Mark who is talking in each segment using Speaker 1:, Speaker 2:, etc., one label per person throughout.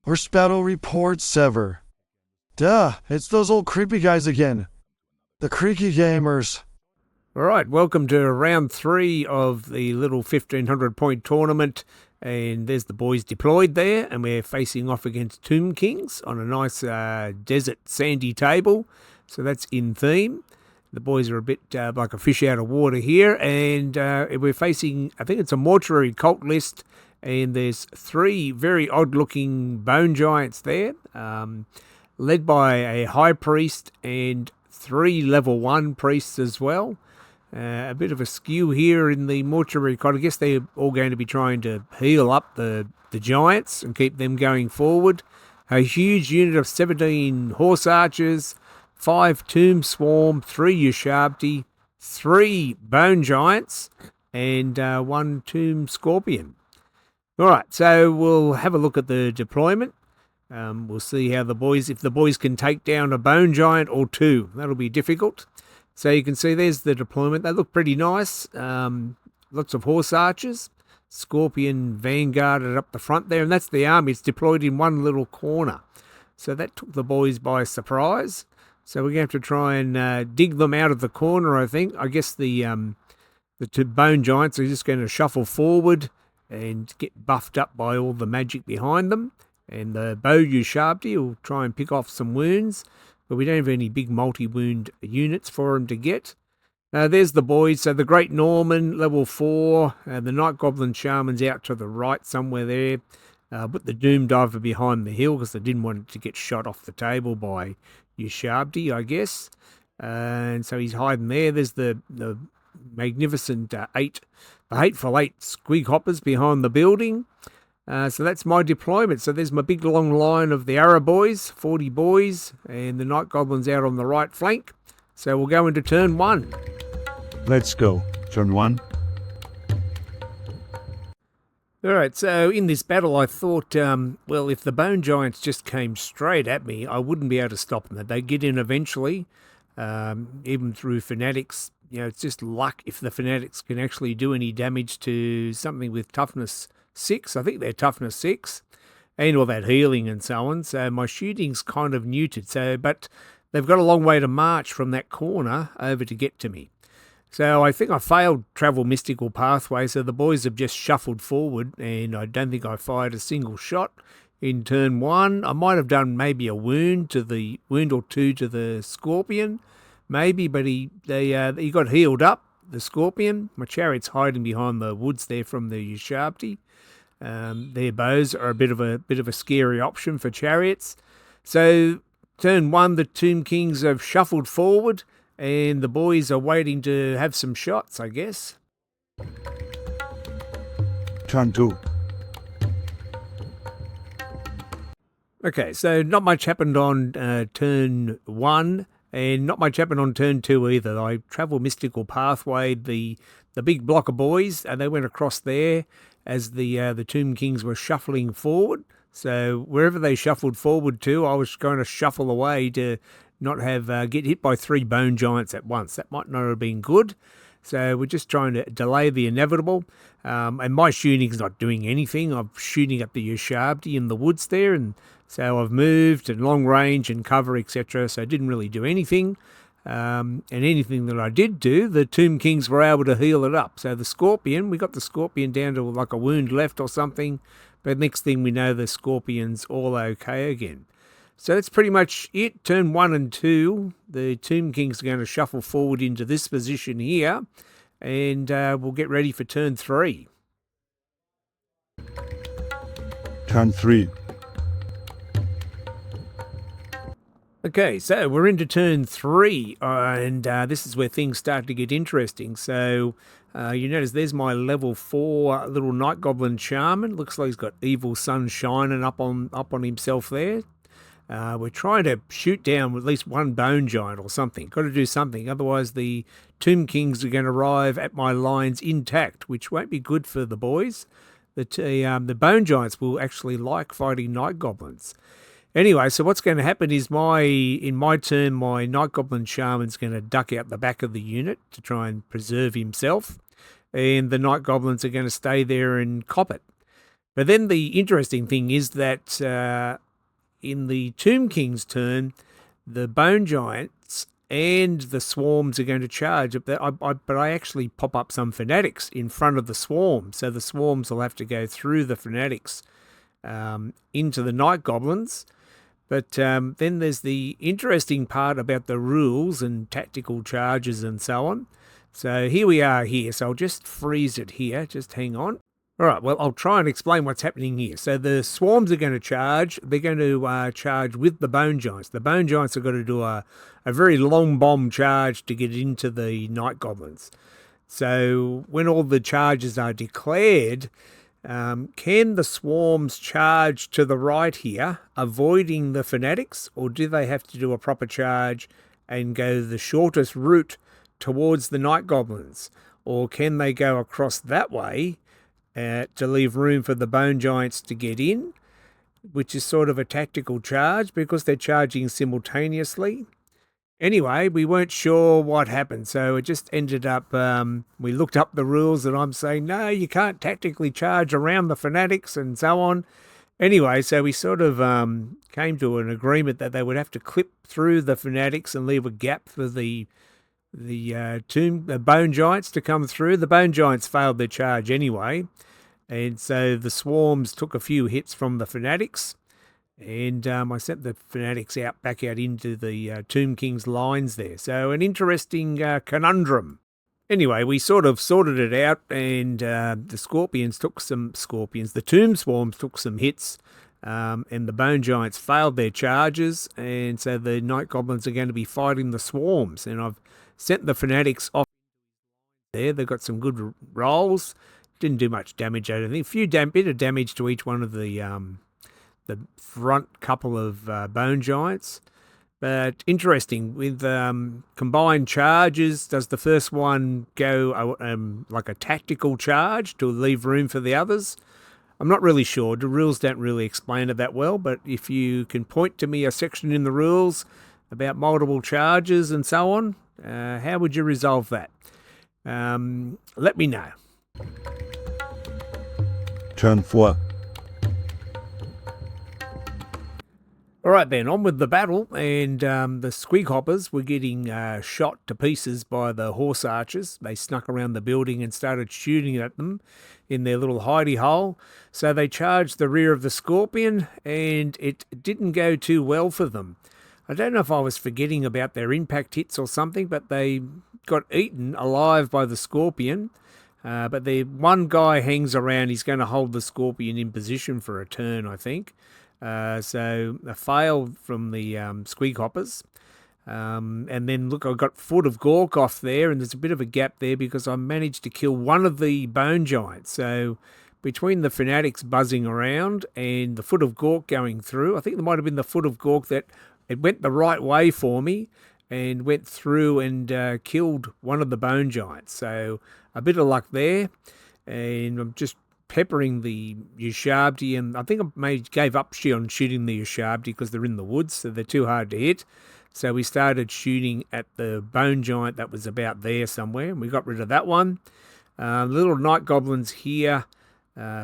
Speaker 1: Worst battle reports ever. Duh, it's those old creepy guys again. The creaky gamers.
Speaker 2: All right, welcome to round 3 of the little 1500 point tournament. And there's the boys deployed there, and we're facing off against Tomb Kings on a nice desert sandy table. So that's in theme. The boys are a bit like a fish out of water here, and we're facing, I think it's a mortuary cult list, and there's 3 very odd-looking bone giants there, led by a high priest and 3 level 1 priests as well. A bit of a skew here in the mortuary cult. I guess they're all going to be trying to heal up the giants and keep them going forward. A huge unit of 17 horse archers, 5 tomb swarm, 3 Ushabti, 3 bone giants, and 1 tomb scorpion. All right, so we'll have a look at the deployment. We'll see how if the boys can take down a bone giant or 2. That'll be difficult. So you can see there's the deployment. They look pretty nice. Lots of horse archers. Scorpion vanguarded up the front there, and that's the army. It's deployed in one little corner. So that took the boys by surprise. So we're going to have to try and dig them out of the corner, I think. I guess the 2 bone giants are just going to shuffle forward and get buffed up by all the magic behind them. And the bow Ushabti will try and pick off some wounds, but we don't have any big multi-wound units for him to get. There's the boys. So the Great Norman, level 4. The Night Goblin Shaman's out to the right somewhere there. Put the Doom Diver behind the hill because they didn't want it to get shot off the table by Ushabti, I guess. And so he's hiding there. There's the magnificent the Hateful 8 Squig Hoppers behind the building. So that's my deployment. So there's my big long line of the Arrow boys, 40 boys, and the Night Goblins out on the right flank. So we'll go into turn 1.
Speaker 3: Let's go. Turn 1.
Speaker 2: All right, so in this battle I thought, well, if the Bone Giants just came straight at me, I wouldn't be able to stop them. They'd get in eventually, even through Fanatics. You know, it's just luck if the Fanatics can actually do any damage to something with toughness 6. I think they're toughness 6, and all that healing and so on. So my shooting's kind of neutered. But they've got a long way to march from that corner over to get to me. So I think I failed travel mystical pathway. So the boys have just shuffled forward, and I don't think I fired a single shot in turn 1. I might have done maybe a wound or 2 to the scorpion, maybe, but he got healed up. The scorpion. My chariot's hiding behind the woods there from the Ushabti. Their bows are a bit of a scary option for chariots. So turn 1, the Tomb Kings have shuffled forward, and the boys are waiting to have some shots, I guess.
Speaker 3: Turn 2.
Speaker 2: Okay, so not much happened on turn 1, and not much happened on turn 2 either. I travelled mystical pathway, the big block of boys, and they went across there as the Tomb Kings were shuffling forward. So wherever they shuffled forward to, I was going to shuffle away to not have get hit by 3 bone giants at once. That might not have been good. So we're just trying to delay the inevitable. And my shooting's not doing anything. I'm shooting at the Ushabti in the woods there, and so I've moved and long range and cover, etc. So I didn't really do anything. And anything that I did do, the Tomb Kings were able to heal it up. So the Scorpion, we got the Scorpion down to like a wound left or something, but next thing we know, the Scorpion's all okay again. So that's pretty much it. Turn 1 and 2, the Tomb Kings are going to shuffle forward into this position here, and we'll get ready for turn 3.
Speaker 3: Turn 3.
Speaker 2: Okay, so we're into turn 3, and this is where things start to get interesting. So you notice there's my level 4 little Night Goblin Shaman. Looks like he's got Evil Sun shining up on himself there. We're trying to shoot down at least 1 bone giant or something. Got to do something, otherwise the Tomb Kings are going to arrive at my lines intact, which won't be good for the boys. The bone giants will actually like fighting Night Goblins. Anyway, so what's going to happen is in my turn, my Night Goblin Shaman's going to duck out the back of the unit to try and preserve himself, and the Night Goblins are going to stay there and cop it. But then the interesting thing is that in the Tomb King's turn, the Bone Giants and the Swarms are going to charge. But I actually pop up some Fanatics in front of the Swarms. So the Swarms will have to go through the Fanatics into the Night Goblins. But then there's the interesting part about the rules and tactical charges and so on. So here we are here. So I'll just freeze it here. Just hang on. All right, well, I'll try and explain what's happening here. So the Swarms are going to charge. They're going to charge with the Bone Giants. The Bone Giants are going to do a very long bomb charge to get into the Night Goblins. So when all the charges are declared, can the Swarms charge to the right here, avoiding the Fanatics, or do they have to do a proper charge and go the shortest route towards the Night Goblins? Or can they go across that way to leave room for the Bone Giants to get in, which is sort of a tactical charge because they're charging simultaneously? Anyway, we weren't sure what happened, so it just ended up, we looked up the rules and I'm saying, no, you can't tactically charge around the Fanatics and so on. Anyway, so we sort of came to an agreement that they would have to clip through the Fanatics and leave a gap for the Bone Giants to come through. The Bone Giants failed their charge anyway, and so the Swarms took a few hits from the Fanatics, and I sent the Fanatics back out into the Tomb King's lines there. So an interesting conundrum. Anyway, we sort of sorted it out, and the Tomb Swarms took some hits, and the Bone Giants failed their charges, and so the Night Goblins are going to be fighting the Swarms, and I've sent the Fanatics off there. They've got some good rolls. Didn't do much damage, I don't think. A bit of damage to each one of the front couple of Bone Giants. But interesting, with combined charges, does the first one go like a tactical charge to leave room for the others? I'm not really sure. The rules don't really explain it that well, but if you can point to me a section in the rules about multiple charges and so on, how would you resolve that? Let me know.
Speaker 3: Turn 4.
Speaker 2: All right then, on with the battle, and the Squighoppers were getting shot to pieces by the horse archers. They snuck around the building and started shooting at them in their little hidey hole. So they charged the rear of the Scorpion, and it didn't go too well for them. I don't know if I was forgetting about their impact hits or something, but they got eaten alive by the Scorpion. But the one guy hangs around. He's going to hold the Scorpion in position for a turn, I think. So a fail from the Squighoppers. And then, look, I got Foot of Gork off there, and there's a bit of a gap there because I managed to kill one of the Bone Giants. So between the Fanatics buzzing around and the Foot of Gork going through, I think there might have been the Foot of Gork that it went the right way for me and went through and killed one of the Bone Giants. So a bit of luck there. And I'm just peppering the Ushabti, and I think I gave up on shooting the Ushabti because they're in the woods, so they're too hard to hit. So we started shooting at the Bone Giant that was about there somewhere, and we got rid of that one. Little Night Goblins here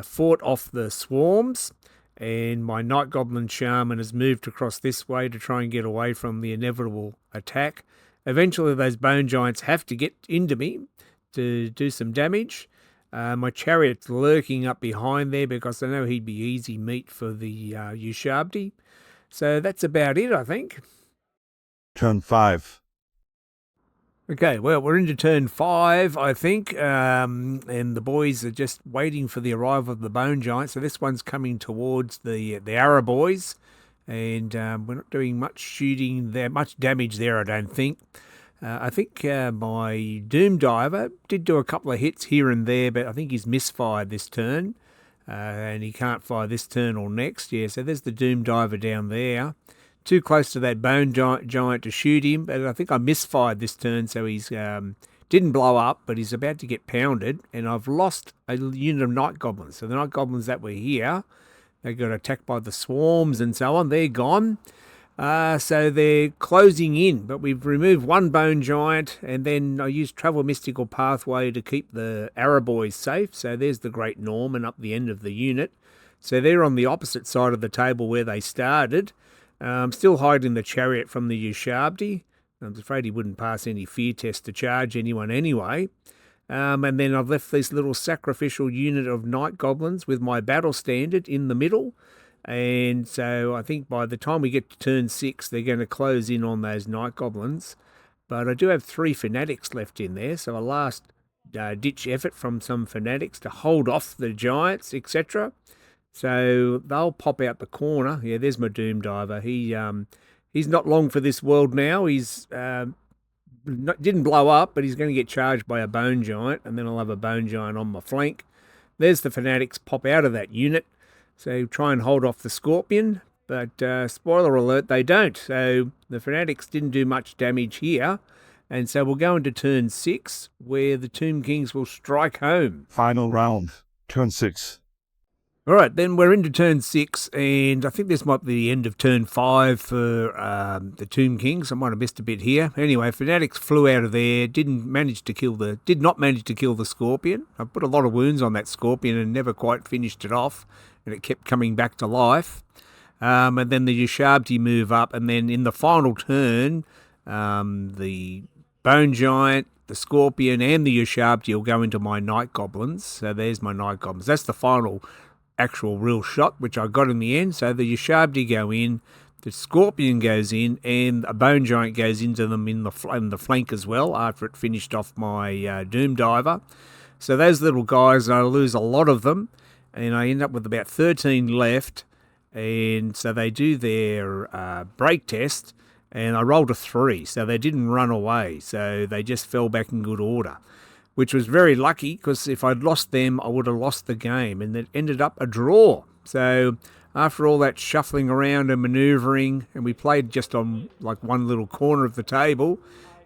Speaker 2: fought off the Swarms, and my Night Goblin Shaman has moved across this way to try and get away from the inevitable attack. Eventually those Bone Giants have to get into me to do some damage. My Chariot's lurking up behind there because I know he'd be easy meat for the Ushabti. So that's about it, I think.
Speaker 3: Turn 5.
Speaker 2: Okay, well, we're into turn 5, I think, and the boys are just waiting for the arrival of the Bone Giant. So this one's coming towards the Arrow boys, and we're not doing much shooting there, much damage there, I don't think. I think my Doom Diver did do a couple of hits here and there, but I think he's misfired this turn, and he can't fire this turn or next. Yeah, so there's the Doom Diver down there. Too close to that Bone Giant to shoot him, but I think I misfired this turn, so he's didn't blow up, but he's about to get pounded, and I've lost a unit of Night Goblins. So the Night Goblins that were here, they got attacked by the Swarms and so on. They're gone. So they're closing in, but we've removed one Bone Giant, and then I used Travel Mystical Pathway to keep the Arrow boys safe. So there's the Great Norman up the end of the unit. So they're on the opposite side of the table where they started. Still hiding the chariot from the Ushabti. I was afraid he wouldn't pass any fear test to charge anyone anyway. And then I've left this little sacrificial unit of night goblins with my battle standard in the middle. And so I think by the time we get to turn 6, they're going to close in on those night goblins. But I do have 3 fanatics left in there, so a last ditch effort from some fanatics to hold off the giants, etc. So they'll pop out the corner. Yeah, there's my Doom Diver. He's not long for this world now. He's didn't blow up, but he's going to get charged by a bone giant, and then I'll have a bone giant on my flank. There's the fanatics pop out of that unit. So try and hold off the scorpion, but spoiler alert, they don't. So the fanatics didn't do much damage here, and so we'll go into turn 6, where the Tomb Kings will strike home.
Speaker 3: Final round. Turn 6.
Speaker 2: All right, then we're into turn 6, and I think this might be the end of turn 5 for the Tomb Kings. I might have missed a bit here. Anyway, fanatics flew out of there. Did not manage to kill the scorpion. I put a lot of wounds on that scorpion and never quite finished it off, and it kept coming back to life. And then the Ushabti move up, and then in the final turn, the bone giant, the scorpion, and the Ushabti will go into my night goblins. So there's my night goblins. That's the final actual real shot, which I got in the end. So the Ushabti go in, the scorpion goes in, and a bone giant goes into them in the flank as well after it finished off my Doom Diver. So those little guys, I lose a lot of them, and I end up with about 13 left. And so they do their break test, and I rolled a 3, so they didn't run away. So they just fell back in good order, which was very lucky, because if I'd lost them, I would have lost the game, and it ended up a draw. So after all that shuffling around and manoeuvring, and we played just on like one little corner of the table,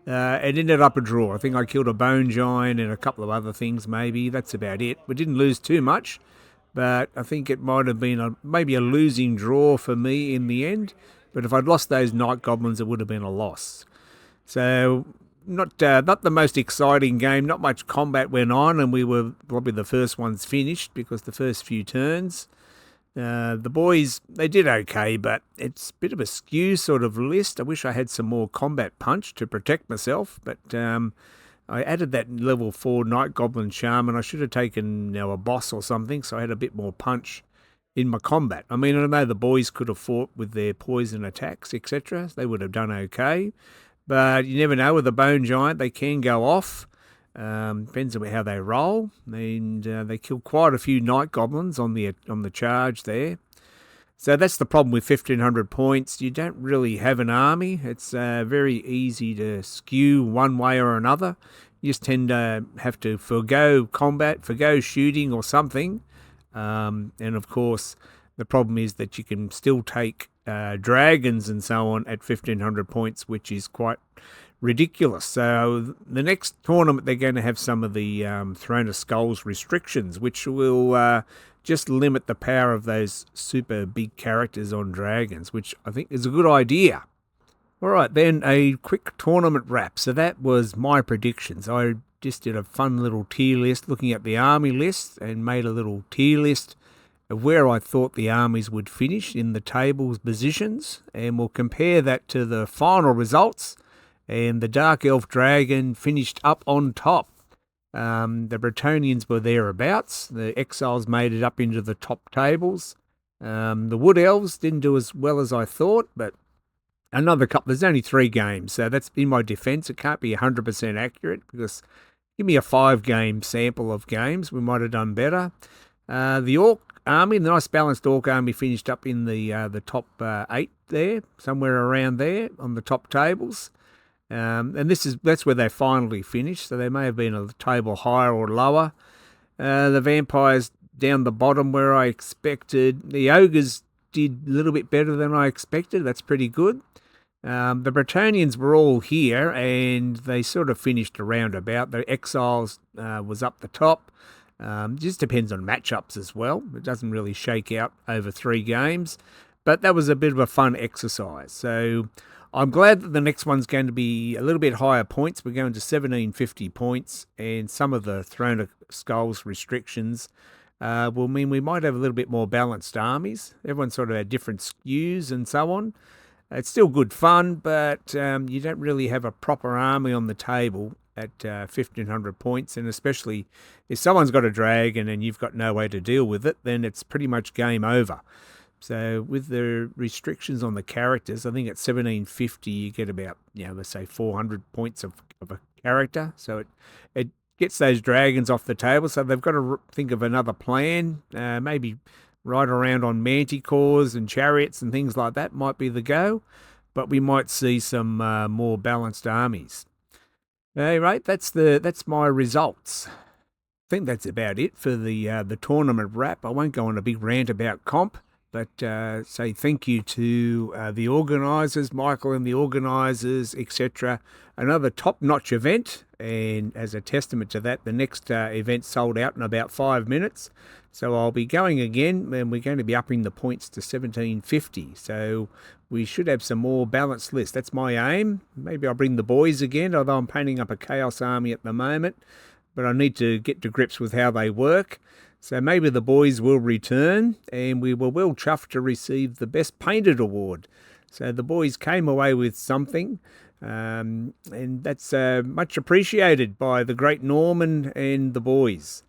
Speaker 2: it ended up a draw. I think I killed a bone giant and a couple of other things maybe. That's about it. We didn't lose too much, but I think it might have been maybe a losing draw for me in the end. But if I'd lost those night goblins, it would have been a loss. So not the most exciting game. Not much combat went on, and we were probably the first ones finished because the first few turns. The boys, they did okay, but it's a bit of a skew sort of list. I wish I had some more combat punch to protect myself, but I added that level 4 Night Goblin Charm, and I should have taken a boss or something, so I had a bit more punch in my combat. I mean, I know the boys could have fought with their poison attacks, etc. They would have done okay, but you never know with a bone giant. They can go off. Depends on how they roll, and they kill quite a few night goblins on the charge there. So that's the problem with 1,500 points. You don't really have an army. It's very easy to skew one way or another. You just tend to have to forgo combat, forgo shooting or something. And of course, the problem is that you can still take dragons and so on at 1,500 points, which is quite ridiculous. So the next tournament, they're going to have some of the Throne of Skulls restrictions, which will just limit the power of those super big characters on dragons, which I think is a good idea. All right, then a quick tournament wrap. So that was my predictions. I just did a fun little tier list looking at the army list and made a little tier list of where I thought the armies would finish in the table's positions, and we'll compare that to the final results. And the Dark Elf Dragon finished up on top. The Bretonnians were thereabouts. The Exiles made it up into the top tables. The Wood Elves didn't do as well as I thought, but another couple. There's only 3 games, so that's in my defence. It can't be 100% accurate, because give me a 5-game sample of games, we might have done better. The Orc army, the nice balanced Orc army, finished up in the top 8 there, somewhere around there on the top tables. And that's where they finally finished, so they may have been a table higher or lower. The Vampires down the bottom where I expected. The Ogres did a little bit better than I expected. That's pretty good. The Bretonnians were all here, and they sort of finished around about. The Exiles was up the top. Just depends on matchups as well. It doesn't really shake out over 3 games, but that was a bit of a fun exercise. So I'm glad that the next one's going to be a little bit higher points. We're going to 1,750 points, and some of the Throne of Skulls restrictions will mean we might have a little bit more balanced armies. Everyone sort of had different skews and so on. It's still good fun, but you don't really have a proper army on the table at 1,500 points, and especially if someone's got a dragon and you've got no way to deal with it, then it's pretty much game over. So with the restrictions on the characters, I think at 1750 you get about, let's say 400 points of a character. So it gets those dragons off the table. So they've got to think of another plan, maybe ride around on manticores and chariots and things like that might be the go, but we might see some more balanced armies. Right, that's my results. I think that's about it for the tournament wrap. I won't go on a big rant about comp, but say thank you to the organisers, Michael and the organisers, etc. Another top-notch event, and as a testament to that, the next event sold out in about 5 minutes. So I'll be going again, and we're going to be upping the points to 1750. So we should have some more balanced lists. That's my aim. Maybe I'll bring the boys again, although I'm painting up a Chaos army at the moment, but I need to get to grips with how they work. So maybe the boys will return, and we were well chuffed to receive the Best Painted Award. So the boys came away with something, and that's much appreciated by the great Norman and the boys.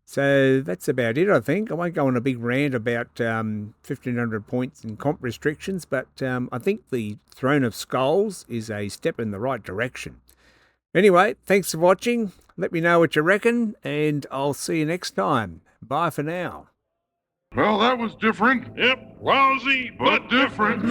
Speaker 2: So that's about it, I think. I won't go on a big rant about 1,500 points and comp restrictions, but I think the Throne of Skulls is a step in the right direction. Anyway, thanks for watching. Let me know what you reckon, and I'll see you next time. Bye for now.
Speaker 4: Well, that was different. Yep, lousy, but different.